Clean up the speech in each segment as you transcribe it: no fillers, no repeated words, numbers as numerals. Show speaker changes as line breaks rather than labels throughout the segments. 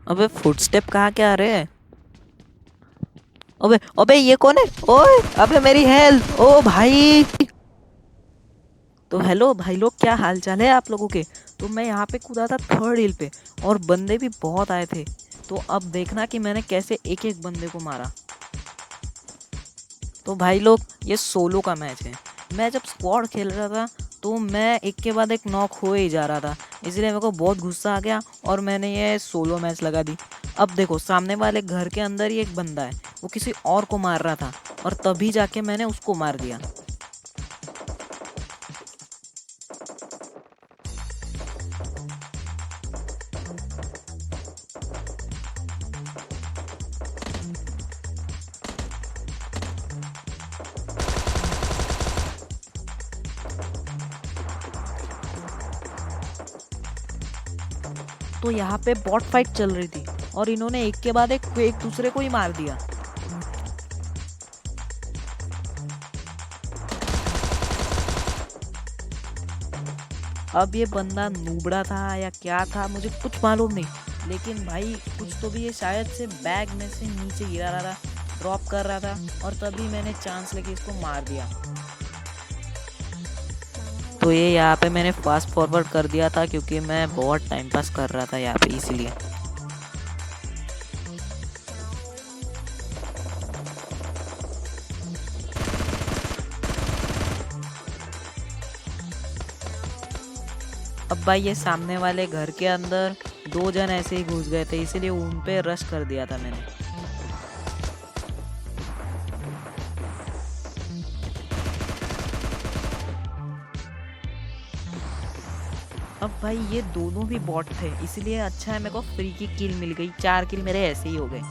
अबे फुटस्टेप कहाँ के आ रहे हैं? अबे अबे ये कौन है? ओए अबे मेरी हेल्थ! ओ भाई! तो हेलो भाई लोग, क्या हाल चाल है आप लोगों के? तो मैं यहाँ पे कूदा था थर्ड हिल पे, और बंदे भी बहुत आए थे। तो अब देखना कि मैंने कैसे एक एक बंदे को मारा। तो भाई लोग, ये सोलो का मैच है। मैं जब स्क्वाड खेल रहा था तो मैं एक के बाद एक नॉक हो ही जा रहा था, इसलिए मेरे को बहुत गुस्सा आ गया और मैंने ये सोलो मैच लगा दी। अब देखो, सामने वाले घर के अंदर ही एक बंदा है, वो किसी और को मार रहा था, और तभी जाके मैंने उसको मार दिया। तो यहाँ पे बॉट फाइट चल रही थी, और इन्होंने एक के बाद एक दूसरे को ही मार दिया। अब ये बंदा नूबड़ा था या क्या था मुझे कुछ मालूम नहीं, लेकिन भाई कुछ तो भी, ये शायद से बैग में से नीचे गिरा रहा था, ड्रॉप कर रहा था, और तभी मैंने चांस लेके इसको मार दिया। तो ये यहाँ पे मैंने फास्ट फॉरवर्ड कर दिया था, क्योंकि मैं बहुत टाइम पास कर रहा था यहाँ पे, इसलिए। अब भाई ये सामने वाले घर के अंदर दो जन ऐसे ही घुस गए थे, इसीलिए उन पे रश कर दिया था मैंने। अब भाई ये दोनों भी बॉट थे, इसलिए अच्छा है मेरे को फ्री की किल मिल गई, 4 किल मेरे ऐसे ही हो गए।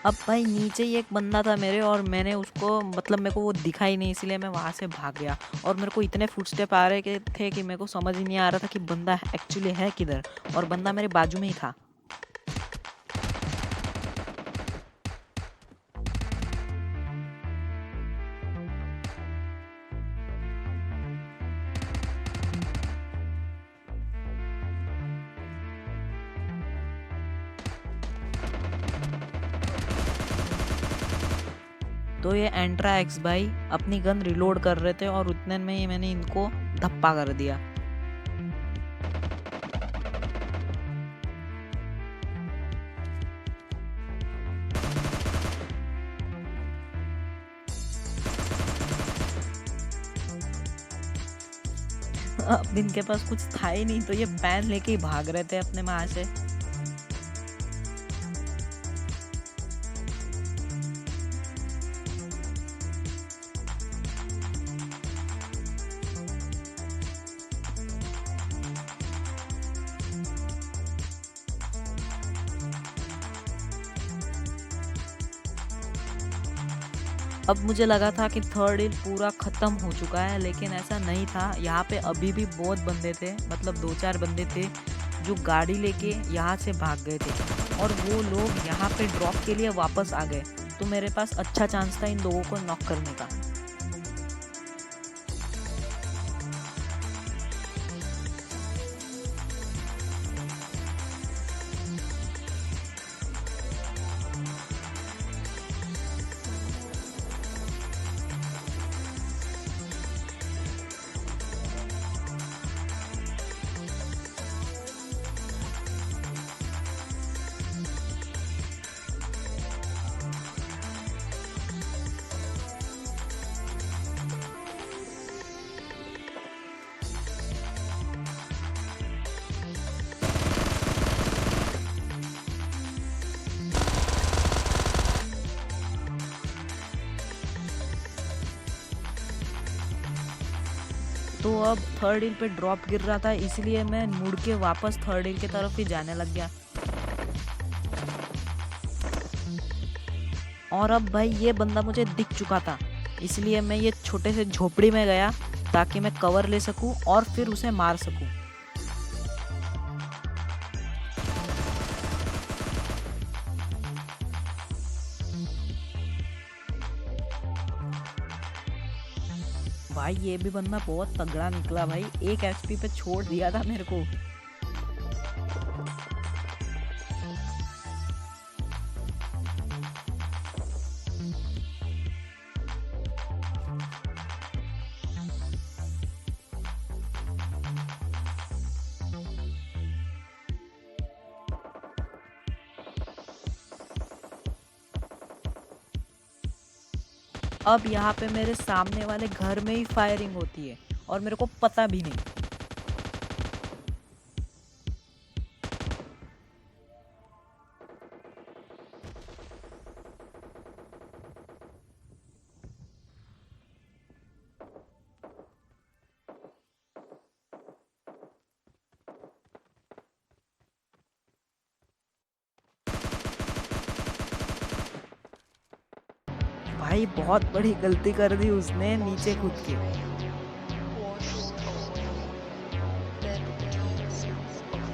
अब भाई नीचे ही एक बंदा था मेरे, और मैंने उसको, मतलब मेरे को वो दिखा ही नहीं, इसलिए मैं वहां से भाग गया। और मेरे को इतने फुटस्टेप आ रहे थे कि मेरे को समझ ही नहीं आ रहा था कि बंदा एक्चुअली है किधर, और बंदा मेरे बाजू में ही था। तो ये एंट्रा एक्स भाई अपनी गन रिलोड कर रहे थे, और उतने में ही मैंने इनको धप्पा कर दिया। अब इनके पास कुछ था ही नहीं, तो ये पैन लेके ही भाग रहे थे अपने वहां से। अब मुझे लगा था कि थर्ड हिल पूरा ख़त्म हो चुका है, लेकिन ऐसा नहीं था। यहाँ पे अभी भी बहुत बंदे थे, मतलब 2-4 बंदे थे जो गाड़ी लेके यहाँ से भाग गए थे, और वो लोग यहाँ पे ड्रॉप के लिए वापस आ गए। तो मेरे पास अच्छा चांस था इन लोगों को नॉक करने का। तो अब थर्ड हिल पे ड्रॉप गिर रहा था, इसलिए मैं मुड़ के वापस थर्ड हिल की तरफ ही जाने लग गया। और अब भाई ये बंदा मुझे दिख चुका था, इसलिए मैं ये छोटे से झोपड़ी में गया ताकि मैं कवर ले सकूं और फिर उसे मार सकूं। भाई ये भी बंदा बहुत तगड़ा निकला भाई, 1 एचपी पे छोड़ दिया था मेरे को। अब यहाँ पे मेरे सामने वाले घर में ही फायरिंग होती है और मेरे को पता भी नहीं। भाई बहुत बड़ी गलती कर दी उसने नीचे कूद के।
washes away dead bodies of people.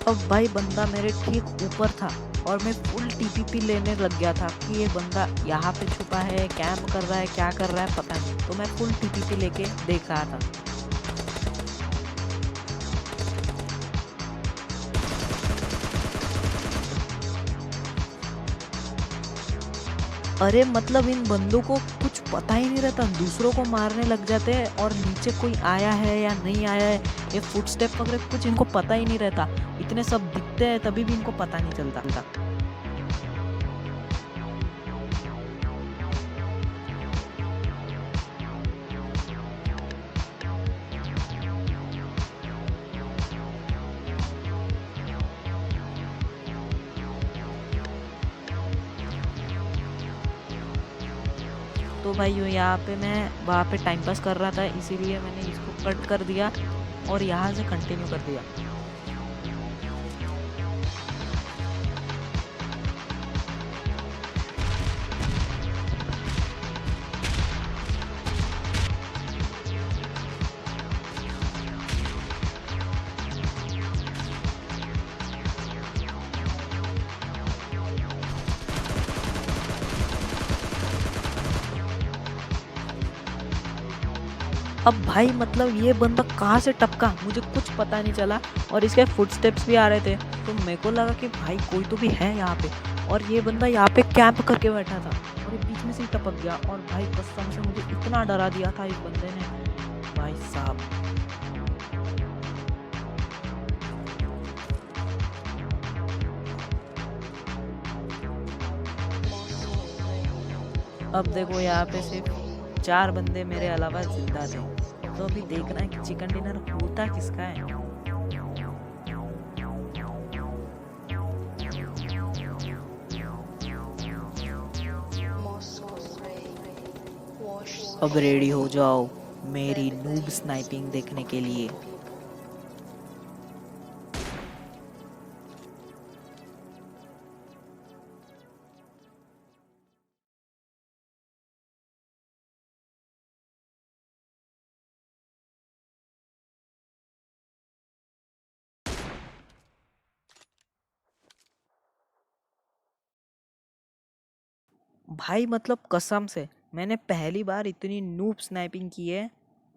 अब भाई बंदा मेरे ठीक ऊपर था और मैं फुल टीपीपी लेने लग गया था कि ये बंदा यहाँ पे छुपा है, कैंप कर रहा है, क्या कर रहा है पता नहीं। तो मैं फुल टीपीपी लेके देख रहा था। अरे मतलब इन बंदों को कुछ पता ही नहीं रहता, दूसरों को मारने लग जाते हैं और नीचे कोई आया है या नहीं आया है, ये फुटस्टेप वगैरह कुछ इनको पता ही नहीं रहता। इतने सब दिखते हैं तभी भी इनको पता नहीं चलता। तो भाई यहाँ पे मैं वहाँ पे टाइम पास कर रहा था, इसीलिए मैंने इसको कट कर दिया और यहाँ से कंटिन्यू कर दिया। अब भाई मतलब ये बंदा कहाँ से टपका मुझे कुछ पता नहीं चला और इसके फुटस्टेप्स भी आ रहे थे। तो मेरे को लगा कि भाई कोई तो भी है यहाँ पे, और ये बंदा यहाँ पे कैंप करके बैठा था और ये बीच में से ही टपक गया। और भाई कसम से मुझे इतना डरा दिया था इस बंदे ने, भाई साहब। अब देखो यहाँ पे सिर्फ 4 बंदे मेरे अलावा जिंदा थे। तो अभी देखना है कि चिकन डिनर होता किसका है।
Moscow rain washes
अब
away
रेडी हो जाओ मेरी
dead
नूब
bodies
स्नाइपिंग देखने के
of
लिए।
people.
भाई मतलब कसम से मैंने पहली बार इतनी नूब स्नाइपिंग की है।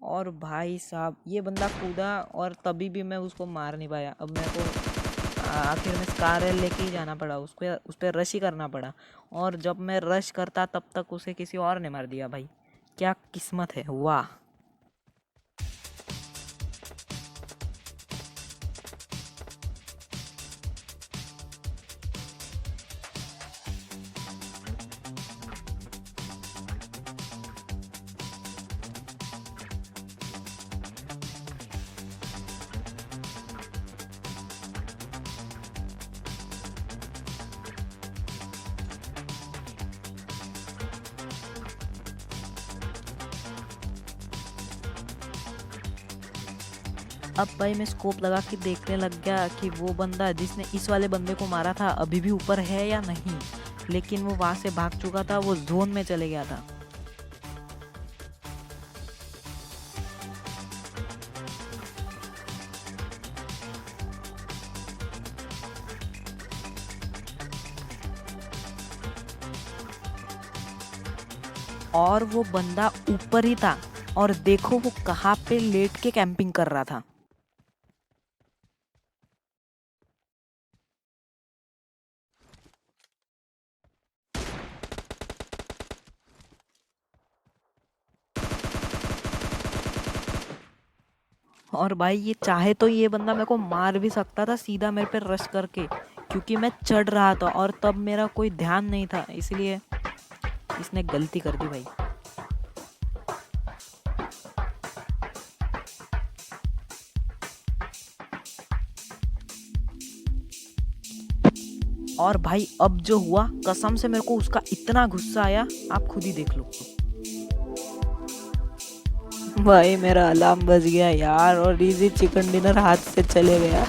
और भाई साहब ये बंदा कूदा और तभी भी मैं उसको मार नहीं पाया। अब मेरे को आखिर में स्कारल लेके ही जाना पड़ा, उसको उस पर रश ही करना पड़ा। और जब मैं रश करता तब तक उसे किसी और ने मार दिया। भाई क्या किस्मत है, वाह। अब भाई मैं स्कोप लगा के देखने लग गया कि वो बंदा जिसने इस वाले बंदे को मारा था अभी भी ऊपर है या नहीं, लेकिन वो वहां से भाग चुका था, वो जोन में चले गया था। और वो बंदा ऊपर ही था, और देखो वो कहाँ पे लेट के कैंपिंग कर रहा था। और भाई ये चाहे तो ये बंदा मेरे को मार भी सकता था सीधा मेरे पे रश करके, क्योंकि मैं चढ़ रहा था और तब मेरा कोई ध्यान नहीं था, इसलिए इसने गलती कर दी भाई। और भाई अब जो हुआ, कसम से मेरे को उसका इतना गुस्सा आया, आप खुद ही देख लो। भाई मेरा अलार्म बज गया यार, और इजी चिकन डिनर हाथ से चले गया।